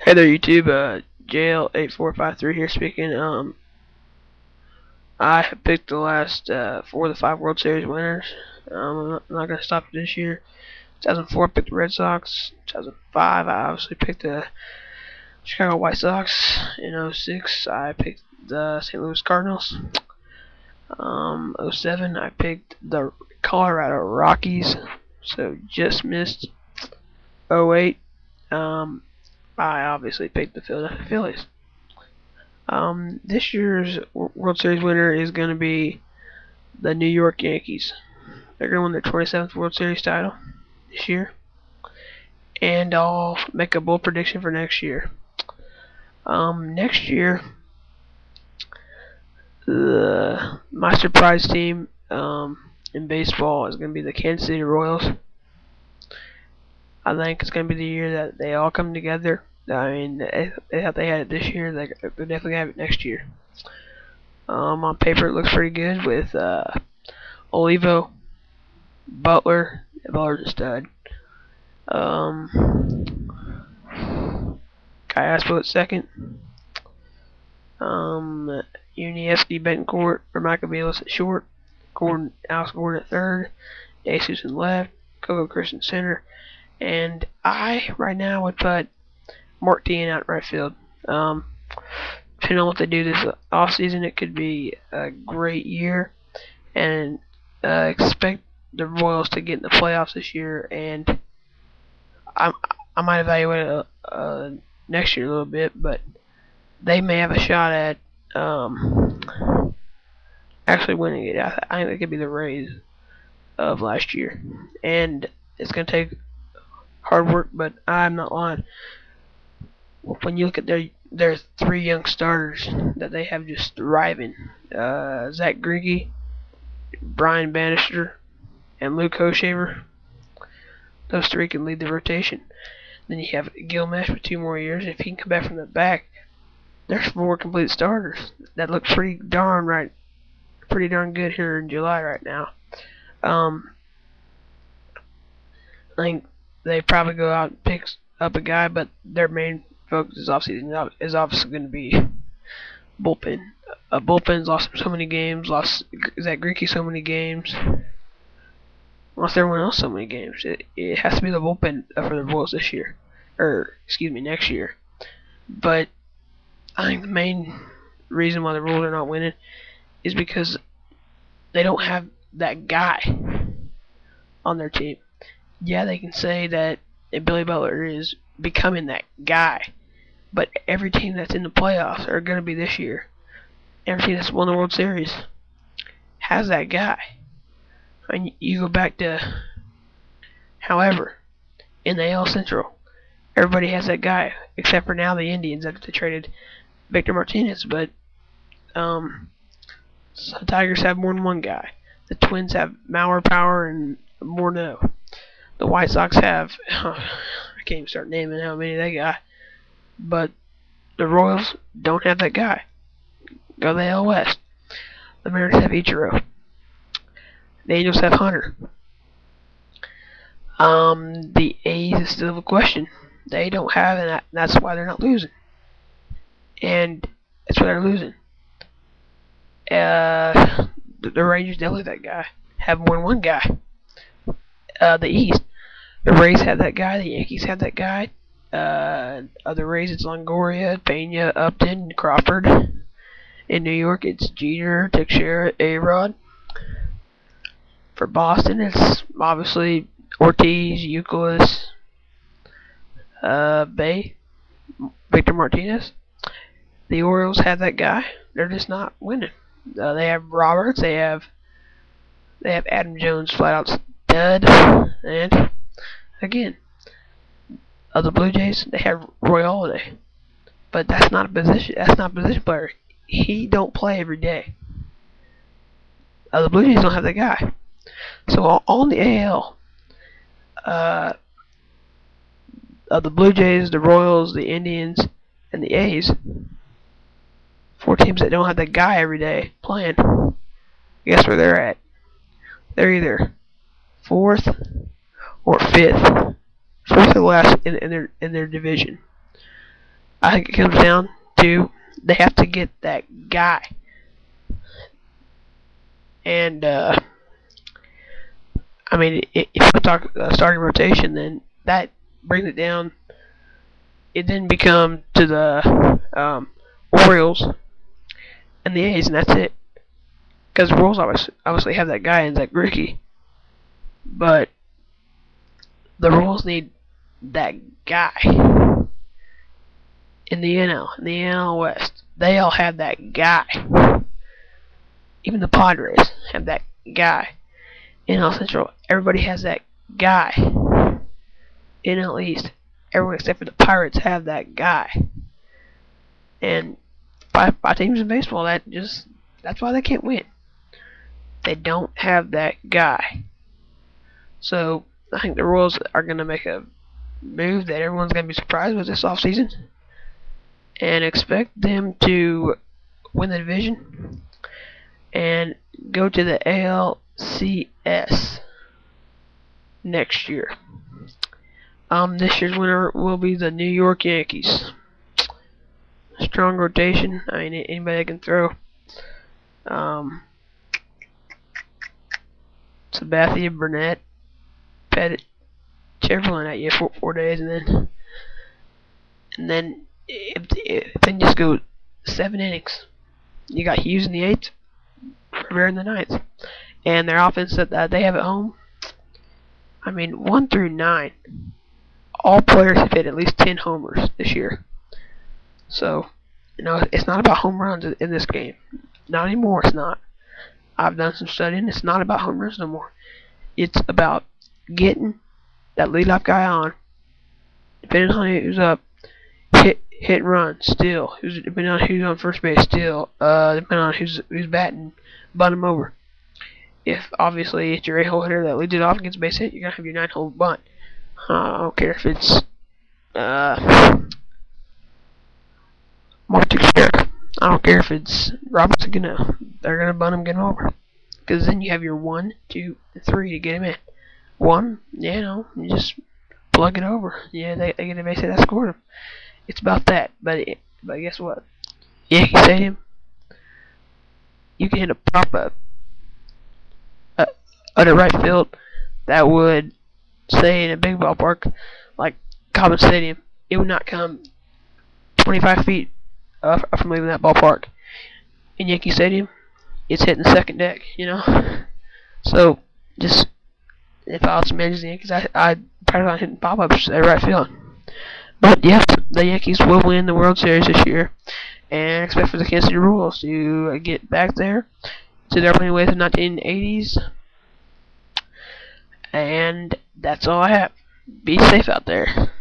Hey there, YouTube. JL8453 here speaking. I have picked the last 4 of the 5 World Series winners. I'm not going to stop it this year. 2004, I picked the Red Sox. 2005, I obviously picked the Chicago White Sox. In '06, I picked the St. Louis Cardinals. '07, I picked the Colorado Rockies. So just missed. '08, I obviously picked the Philadelphia Phillies. This year's World Series winner is going to be the New York Yankees. They're going to win their 27th World Series title this year. And I'll make a bold prediction for next year. Next year, my surprise team in baseball is going to be the Kansas City Royals. I think it's going to be the year that they all come together. I mean, they had it this year. They're definitely going to have it next year. On paper, it looks pretty good with Olivo, Butler. Butler's a stud. Kai Aspo at second. Unievsky, Betancourt, or Michaelis at short. Alex Gordon at third. Jesus in left. Coco Christian center. And I, right now, would put Mark Dean out right field. Depending on what they do this offseason, it could be a great year. And expect the Royals to get in the playoffs this year. And I might evaluate it next year a little bit, but they may have a shot at actually winning it. I think it could be the Rays of last year. And it's going to take hard work, but I'm not lying. When you look at their 3 young starters that they have just thriving, Zach Greinke, Brian Bannister, and Luke Hochevar, those 3 can lead the rotation. Then you have Gil Mesh for 2 more years. If he can come back from the back, there's 4 complete starters that look pretty darn good here in July right now. I think they probably go out and pick up a guy, but their main focus is obviously going to be bullpen. Bullpen's lost so many games, lost Zach Greinke so many games, lost everyone else so many games. It has to be the bullpen for the Royals this year, next year. But I think the main reason why the Royals are not winning is because they don't have that guy on their team. Yeah, they can say that Billy Butler is becoming that guy, but every team that's in the playoffs are going to be this year. Every team that's won the World Series has that guy. And you go back to, however, in the AL Central, everybody has that guy, except for now the Indians after they traded Victor Martinez. But the Tigers have more than one guy. The Twins have Mauer, Power, and Morneau. The White Sox have, I can't even start naming how many they got. But the Royals don't have that guy. Go to the AL West. The Mariners have Ichiro. The Angels have Hunter. The A's is still a question. They don't have, and that's why they're not losing. And that's why they're losing. The Rangers definitely that guy. Have more than one guy. The East, the Rays have that guy. The Yankees have that guy. The Rays, it's Longoria, Pena, Upton, Crawford. In New York, it's Jeter, Teixeira, A-Rod. For Boston, it's obviously Ortiz, Euclid, Bay, Victor Martinez. The Orioles have that guy. They're just not winning. They have Roberts. They have Adam Jones, flat out stud. And again, the Blue Jays, they have Roy Halladay, but that's not a position. That's not a position player. He don't play every day. The Blue Jays don't have that guy. So all in the AL, the Blue Jays, the Royals, the Indians, and the A's, 4 teams that don't have that guy every day playing. Guess where they're at? They're either 4th or 5th, 4th or last in their division. I think it comes down to they have to get that guy. And I mean, if we talk starting rotation, then that brings it down. It then becomes to the Orioles and the A's, and that's it. Because the Royals obviously have that guy in Zach Greinke, but the Royals need that guy in the NL West. They all have that guy. Even the Padres have that guy. NL Central, everybody has that guy. NL East, everyone except for the Pirates have that guy. And five teams in baseball, that's why they can't win. They don't have that guy. So I think the Royals are going to make a move that everyone's going to be surprised with this offseason, and expect them to win the division and go to the ALCS next year. This year's winner will be the New York Yankees. Strong rotation. I mean, anybody can throw. Sabathia, Burnett, Pettit, Chamberlain at you for 4 days, and then if they just go 7 innings, you got Hughes in the 8th, Rivera in the 9th, and their offense that they have at home. I mean, 1 through 9, all players have hit at least 10 homers this year. So, it's not about home runs in this game. Not anymore. It's not. I've done some studying. It's not about home runs no more. It's about getting that leadoff guy on, depending on who's up, hit and run, steal. Depending on who's on first base, steal. Depending on who's batting, bunt him over. If obviously it's your 8-hole hitter that leads it off and gets a base hit, you're gonna have your 9-hole bunt. I don't care if it's Mark Teixeira. I don't care if it's Robertson Cano. They're gonna bunt him, get him over. Because then you have your 1, 2, 3 to get him in. 1, you just plug it over. Yeah, they get a base hit that scored him. It's about that. But guess what? Yankee Stadium, you can hit a pop up at the right field that would, say, in a big ballpark like Cobbin Stadium, it would not come 25 feet from leaving that ballpark. In Yankee Stadium, it's hitting the second deck, So, just, if I was managing the Yankees, I'd probably on hitting pop-ups at right field. But, yes, the Yankees will win the World Series this year, and expect for the Kansas City Royals to get back there to their winning ways of the 1980s. And that's all I have. Be safe out there.